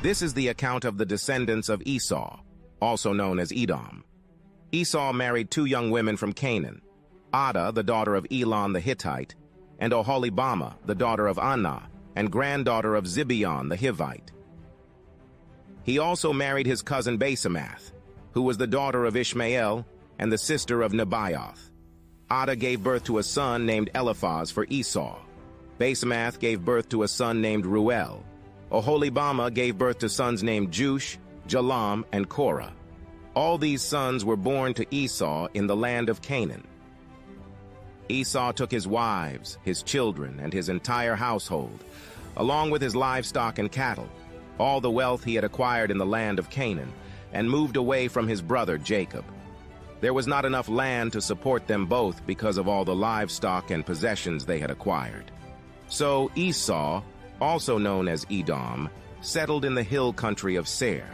This is the account of the descendants of Esau, also known as Edom. Esau married two young women from Canaan, Adah, the daughter of Elon the Hittite, and Oholibamah, the daughter of Anah, and granddaughter of Zibeon the Hivite. He also married his cousin Basemath, who was the daughter of Ishmael and the sister of Nebaioth. Adah gave birth to a son named Eliphaz for Esau. Basemath gave birth to a son named Ruel. Oholibamah gave birth to sons named Jush, Jalam, and Korah. All these sons were born to Esau in the land of Canaan. Esau took his wives, his children, and his entire household, along with his livestock and cattle, all the wealth he had acquired in the land of Canaan, and moved away from his brother Jacob. There was not enough land to support them both because of all the livestock and possessions they had acquired. So Esau, also known as Edom, settled in the hill country of Seir.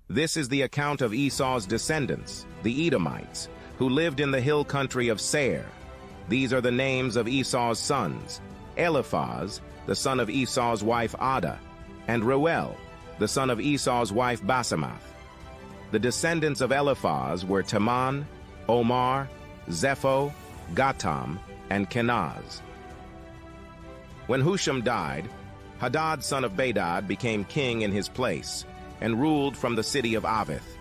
This is the account of Esau's descendants, the Edomites, who lived in the hill country of Seir. These are the names of Esau's sons: Eliphaz, the son of Esau's wife Adah, and Ruel, the son of Esau's wife Basemath. The descendants of Eliphaz were Teman, Omar, Zepho, Gatam, and Kenaz. When Husham died, Hadad son of Bedad became king in his place and ruled from the city of Avith.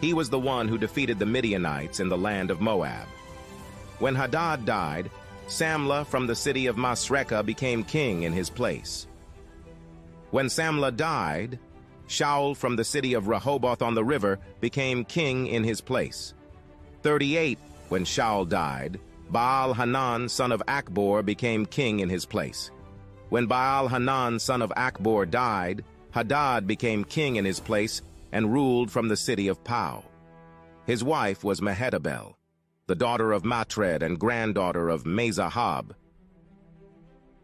He was the one who defeated the Midianites in the land of Moab. When Hadad died, Samlah from the city of Masrekah became king in his place. When Samlah died, Shaul from the city of Rehoboth on the river became king in his place. 38, when Shaul died, Baal-Hanan son of Akbor became king in his place. When Baal-Hanan son of Akbor died, Hadad became king in his place and ruled from the city of Pau. His wife was Mehetabel, the daughter of Matred and granddaughter of Mezahab.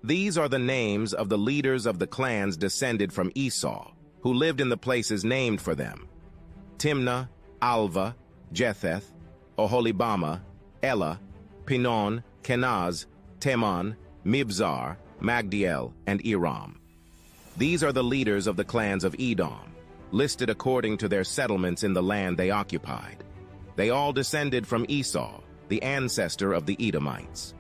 These are the names of the leaders of the clans descended from Esau, who lived in the places named for them: Timnah, Alva, Jetheth, Oholibamah, Elah, Pinon, Kenaz, Teman, Mibzar, Magdiel, and Iram. These are the leaders of the clans of Edom, listed according to their settlements in the land they occupied. They all descended from Esau, the ancestor of the Edomites.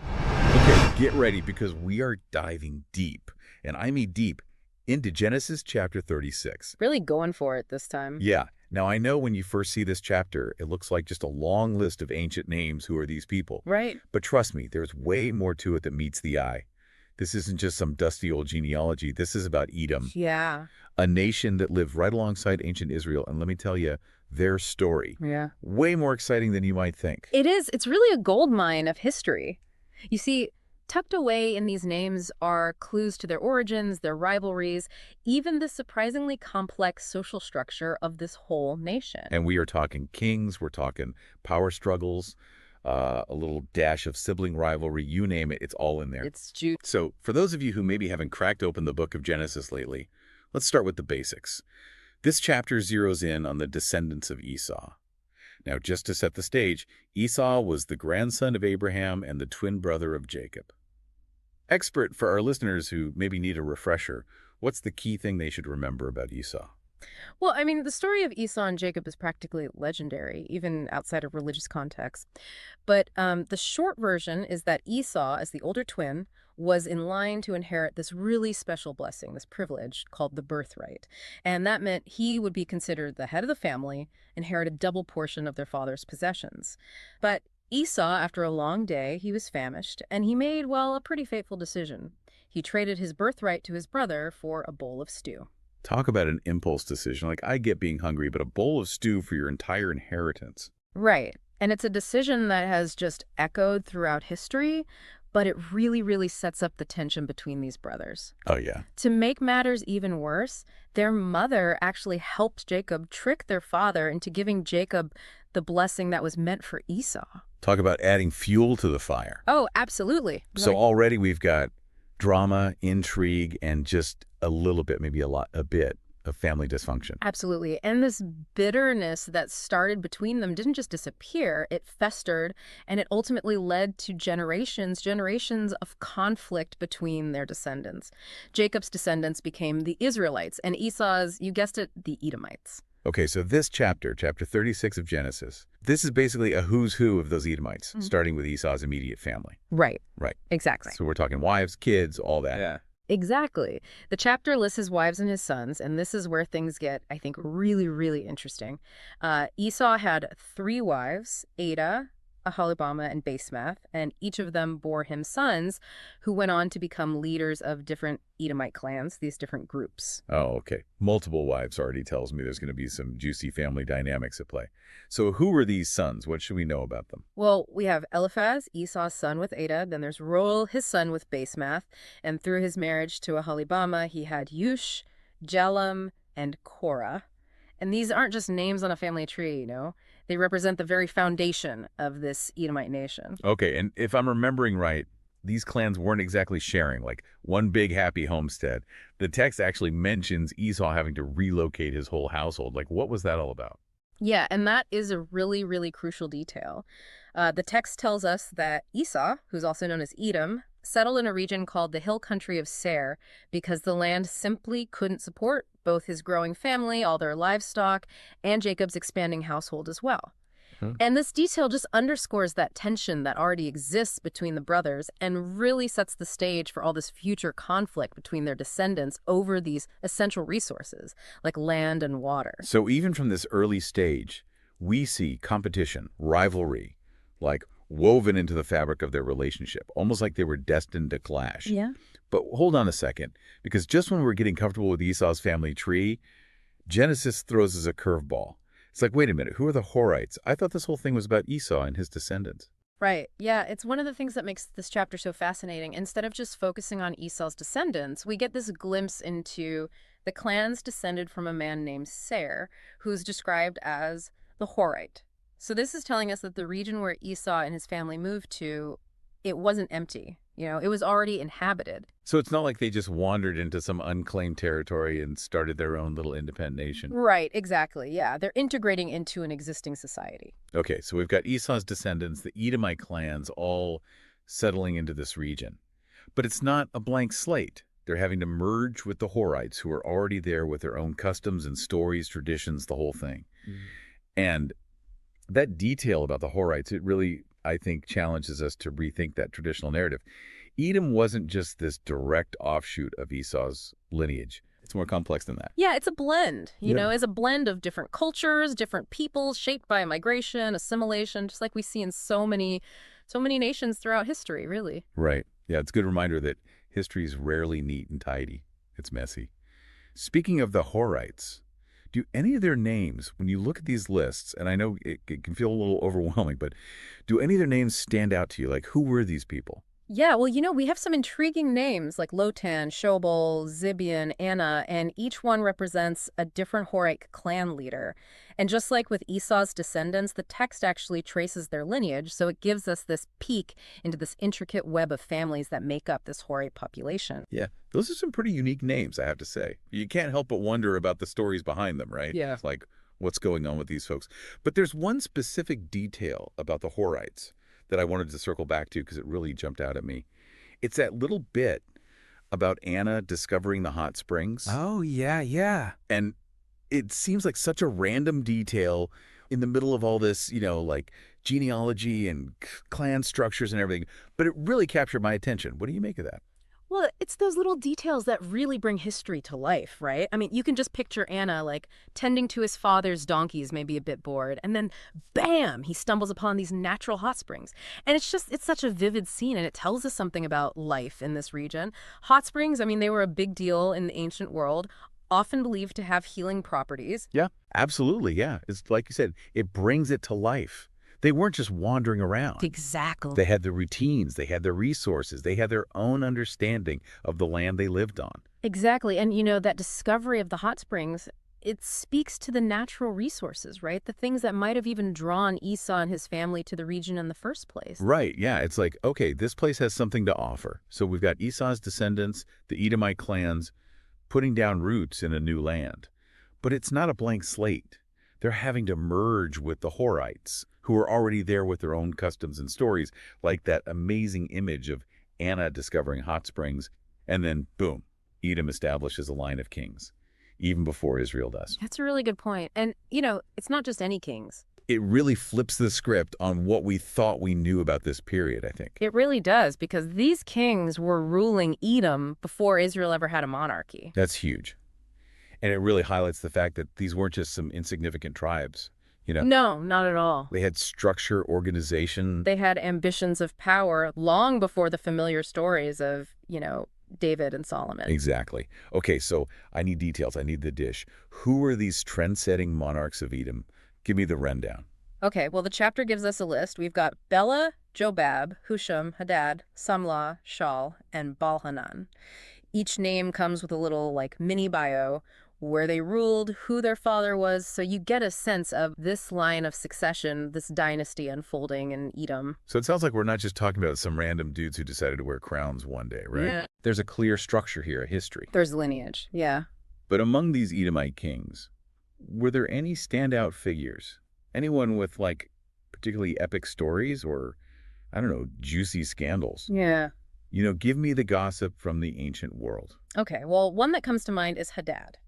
Okay, get ready because we are diving deep, and I mean deep, into Genesis chapter 36. Really going for it this time. Yeah. Now, I know when you first see this chapter, it looks like just a long list of ancient names. Who are these people? Right. But trust me, there's way more to it that meets the eye. This isn't just some dusty old genealogy. This is about Edom. Yeah. A nation that lived right alongside ancient Israel. And let me tell you, their story. Yeah. Way more exciting than you might think. It is. It's really a goldmine of history. You see, tucked away in these names are clues to their origins, their rivalries, even the surprisingly complex social structure of this whole nation. And we are talking kings, we're talking power struggles, a little dash of sibling rivalry, you name it, it's all in there. It's juice. So for those of you who maybe haven't cracked open the book of Genesis lately, let's start with the basics. This chapter zeroes in on the descendants of Esau. Now, just to set the stage, Esau was the grandson of Abraham and the twin brother of Jacob. Expert, for our listeners who maybe need a refresher, what's the key thing they should remember about Esau? Well, I mean, the story of Esau and Jacob is practically legendary, even outside of religious context. But the short version is that Esau, as the older twin, was in line to inherit this really special blessing, this privilege called the birthright. And that meant he would be considered the head of the family, inherit a double portion of their father's possessions. But Esau, after a long day, he was famished, and he made, well, a pretty fateful decision. He traded his birthright to his brother for a bowl of stew. Talk about an impulse decision. Like, I get being hungry, but a bowl of stew for your entire inheritance. Right. And it's a decision that has just echoed throughout history, but it really, really sets up the tension between these brothers. Oh, yeah. To make matters even worse, their mother actually helped Jacob trick their father into giving Jacob the blessing that was meant for Esau. Talk about adding fuel to the fire. Oh, absolutely. So already we've got drama, intrigue, and just a little bit, maybe a bit of family dysfunction. Absolutely. And this bitterness that started between them didn't just disappear, it festered, and it ultimately led to generations of conflict between their descendants. Jacob's descendants became the Israelites, and Esau's, you guessed it, the Edomites. Okay, so this chapter 36 of Genesis, this is basically a who's who of those Edomites, starting with Esau's immediate family. Right. Right. Exactly. So we're talking wives, kids, all that. Yeah. Exactly. The chapter lists his wives and his sons, and this is where things get, I think, really, really interesting. Esau had 3 wives, Adah, Aholibamah, and Basemath, and each of them bore him sons who went on to become leaders of different Edomite clans, these different groups. Oh, okay. Multiple wives already tells me there's going to be some juicy family dynamics at play. So who were these sons? What should we know about them? Well, we have Eliphaz, Esau's son with Adah, then there's Reuel, his son with Basemath, and through his marriage to Aholibamah, he had Yush, Jalam, and Korah. And these aren't just names on a family tree, you know? They represent the very foundation of this Edomite nation. Okay, and if I'm remembering right, these clans weren't exactly sharing, like one big happy homestead. The text actually mentions Esau having to relocate his whole household. Like, what was that all about? Yeah, and that is a really, really crucial detail. The text tells us that Esau, who's also known as Edom, settled in a region called the hill country of Seir because the land simply couldn't support both his growing family, all their livestock, and Jacob's expanding household as well. And this detail just underscores that tension that already exists between the brothers and really sets the stage for all this future conflict between their descendants over these essential resources like land and water. So even from this early stage, we see competition, rivalry, like woven into the fabric of their relationship, almost like they were destined to clash. Yeah. But hold on a second, because just when we're getting comfortable with Esau's family tree, Genesis throws us a curveball. It's like, wait a minute, who are the Horites? I thought this whole thing was about Esau and his descendants. Right. Yeah, it's one of the things that makes this chapter so fascinating. Instead of just focusing on Esau's descendants, we get this glimpse into the clans descended from a man named Seir, who's described as the Horite. So this is telling us that the region where Esau and his family moved to, it wasn't empty. You know, it was already inhabited. So it's not like they just wandered into some unclaimed territory and started their own little independent nation. Right, exactly. Yeah, they're integrating into an existing society. Okay, so we've got Esau's descendants, the Edomite clans, all settling into this region. But it's not a blank slate. They're having to merge with the Horites, who are already there with their own customs and stories, traditions, the whole thing. And that detail about the Horites, it really, I think, challenges us to rethink that traditional narrative. Edom wasn't just this direct offshoot of Esau's lineage. It's more complex than that. Yeah, it's a blend, you know, it's a blend of different cultures, different peoples shaped by migration, assimilation, just like we see in so many nations throughout history, really. Right. Yeah, it's a good reminder that history is rarely neat and tidy. It's messy. Speaking of the Horites, do any of their names, when you look at these lists, and I know it can feel a little overwhelming, but do any of their names stand out to you? Like, who were these people? Yeah, well, you know, we have some intriguing names like Lotan, Shobal, Zibeon, Anna, and each one represents a different Horite clan leader. And just like with Esau's descendants, the text actually traces their lineage, so it gives us this peek into this intricate web of families that make up this Horite population. Yeah, those are some pretty unique names, I have to say. You can't help but wonder about the stories behind them, right? Yeah. It's like, what's going on with these folks? But there's one specific detail about the Horites that I wanted to circle back to because it really jumped out at me. It's that little bit about Anna discovering the hot springs. Oh, yeah. And it seems like such a random detail in the middle of all this, you know, like genealogy and clan structures and everything. But it really captured my attention. What do you make of that? Well, it's those little details that really bring history to life, right? I mean, you can just picture Anna, like, tending to his father's donkeys, maybe a bit bored, and then, bam, he stumbles upon these natural hot springs. And it's such a vivid scene, and it tells us something about life in this region. Hot springs, I mean, they were a big deal in the ancient world, often believed to have healing properties. Yeah, absolutely, yeah. It's like you said, it brings it to life. They weren't just wandering around. Exactly. They had the routines, they had the resources, they had their own understanding of the land they lived on. Exactly. And, you know, that discovery of the hot springs, it speaks to the natural resources, right? The things that might have even drawn Esau and his family to the region in the first place. Right, yeah. It's like, okay, this place has something to offer. So we've got Esau's descendants, the Edomite clans, putting down roots in a new land. But it's not a blank slate. They're having to merge with the Horites, who are already there with their own customs and stories, like that amazing image of Anna discovering hot springs, and then, boom, Edom establishes a line of kings, even before Israel does. That's a really good point. And, it's not just any kings. It really flips the script on what we thought we knew about this period, I think. It really does, because these kings were ruling Edom before Israel ever had a monarchy. That's huge. And it really highlights the fact that these weren't just some insignificant tribes, No, not at all. They had structure, organization. They had ambitions of power long before the familiar stories of, David and Solomon. Exactly. Okay, so I need details. I need the dish. Who are these trend-setting monarchs of Edom? Give me the rundown. Okay, well, the chapter gives us a list. We've got Bela, Jobab, Husham, Hadad, Samlah, Shaul, and Baal-Hanan. Each name comes with a little, mini bio, where they ruled, who their father was, so you get a sense of this line of succession, this dynasty unfolding in Edom. So it sounds like we're not just talking about some random dudes who decided to wear crowns one day, right? Yeah. There's a clear structure here, a history. There's lineage, yeah. But among these Edomite kings, were there any standout figures? Anyone with, particularly epic stories or, I don't know, juicy scandals? Yeah. Give me the gossip from the ancient world. Okay, well, one that comes to mind is Hadad.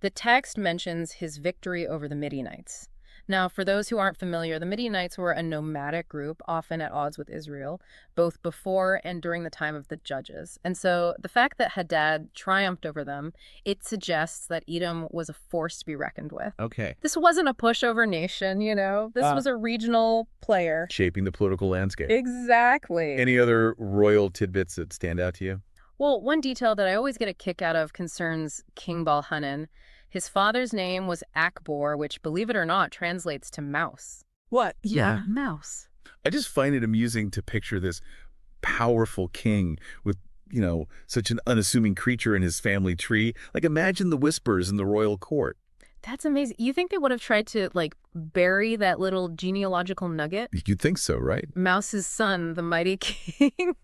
The text mentions his victory over the Midianites. Now, for those who aren't familiar, the Midianites were a nomadic group, often at odds with Israel, both before and during the time of the Judges. And so the fact that Hadad triumphed over them, it suggests that Edom was a force to be reckoned with. Okay. This wasn't a pushover nation, This was a regional player. Shaping the political landscape. Exactly. Any other royal tidbits that stand out to you? Well, one detail that I always get a kick out of concerns King Baal-Hanan. His father's name was Akbor, which, believe it or not, translates to mouse. What? Yeah, mouse. I just find it amusing to picture this powerful king with, such an unassuming creature in his family tree. Imagine the whispers in the royal court. That's amazing. You think they would have tried to, bury that little genealogical nugget? You'd think so, right? Mouse's son, the mighty king.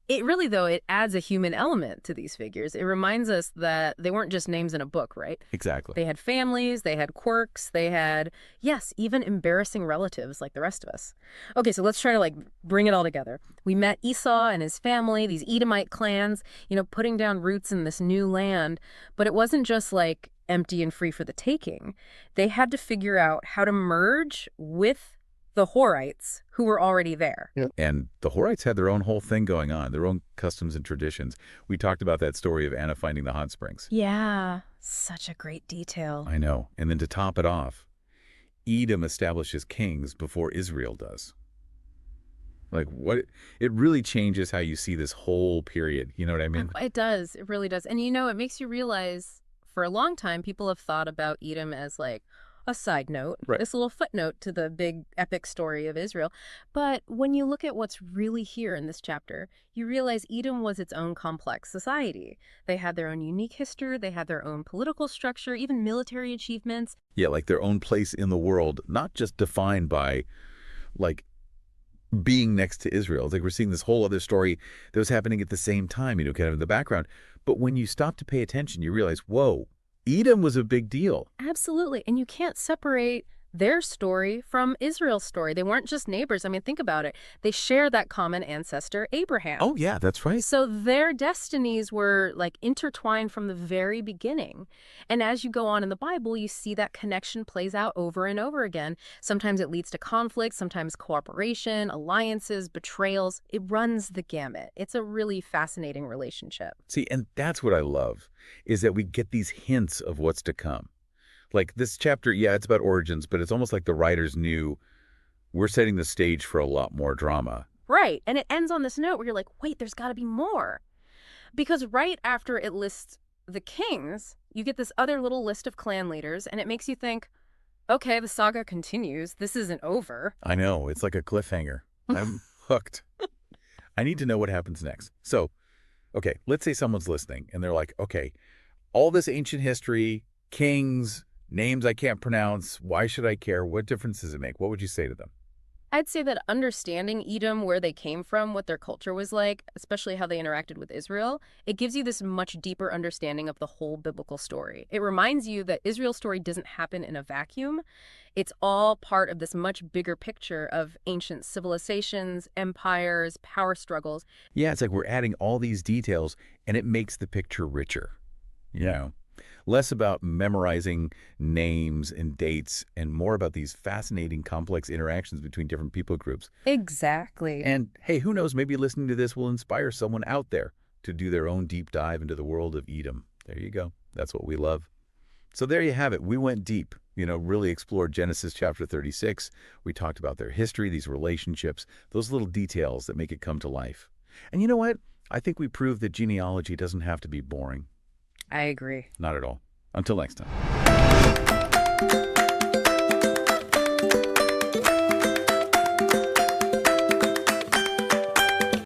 It really, though, it adds a human element to these figures. It reminds us that they weren't just names in a book, right? Exactly. They had families, they had quirks, they had, yes, even embarrassing relatives like the rest of us. Okay, so let's try to, bring it all together. We met Esau and his family, these Edomite clans, putting down roots in this new land. But it wasn't just, empty and free for the taking. They had to figure out how to merge with the Horites, who were already there. Yeah. And the Horites had their own whole thing going on, their own customs and traditions. We talked about that story of Anna finding the hot springs. Yeah, such a great detail. I know. And then to top it off, Edom establishes kings before Israel does. What? It really changes how you see this whole period. You know what I mean? It does. It really does. And, it makes you realize, for a long time, people have thought about Edom as, a side note, right, this little footnote to the big epic story of Israel. But when you look at what's really here in this chapter, you realize Edom was its own complex society. They had their own unique history, they had their own political structure, even military achievements. Yeah, their own place in the world, not just defined by, being next to Israel. It's we're seeing this whole other story that was happening at the same time, kind of in the background. But when you stop to pay attention, you realize, whoa, Edom was a big deal. Absolutely. And you can't separate their story from Israel's story. They weren't just neighbors. I mean, think about it. They share that common ancestor, Abraham. Oh, yeah, that's right. So their destinies were intertwined from the very beginning. And as you go on in the Bible, you see that connection plays out over and over again. Sometimes it leads to conflict, sometimes cooperation, alliances, betrayals. It runs the gamut. It's a really fascinating relationship. See, and that's what I love, is that we get these hints of what's to come. This chapter, yeah, it's about origins, but it's almost like the writers knew we're setting the stage for a lot more drama. Right. And it ends on this note where you're like, wait, there's got to be more. Because right after it lists the kings, you get this other little list of clan leaders, and it makes you think, okay, the saga continues. This isn't over. I know. It's like a cliffhanger. I'm hooked. I need to know what happens next. So, okay, let's say someone's listening, and they're like, okay, all this ancient history, kings, names I can't pronounce, why should I care? What difference does it make? What would you say to them? I'd say that understanding Edom, where they came from, what their culture was like, especially how they interacted with Israel, it gives you this much deeper understanding of the whole biblical story. It reminds you that Israel's story doesn't happen in a vacuum. It's all part of this much bigger picture of ancient civilizations, empires, power struggles. Yeah, it's like we're adding all these details, and it makes the picture richer. You know, less about memorizing names and dates and more about these fascinating, complex interactions between different people groups. Exactly. And hey, who knows, maybe listening to this will inspire someone out there to do their own deep dive into the world of Edom. There you go. That's what we love. So there you have it. We went deep, really explored Genesis chapter 36. We talked about their history, these relationships, those little details that make it come to life. And you know what? I think we proved that genealogy doesn't have to be boring. I agree. Not at all. Until next time.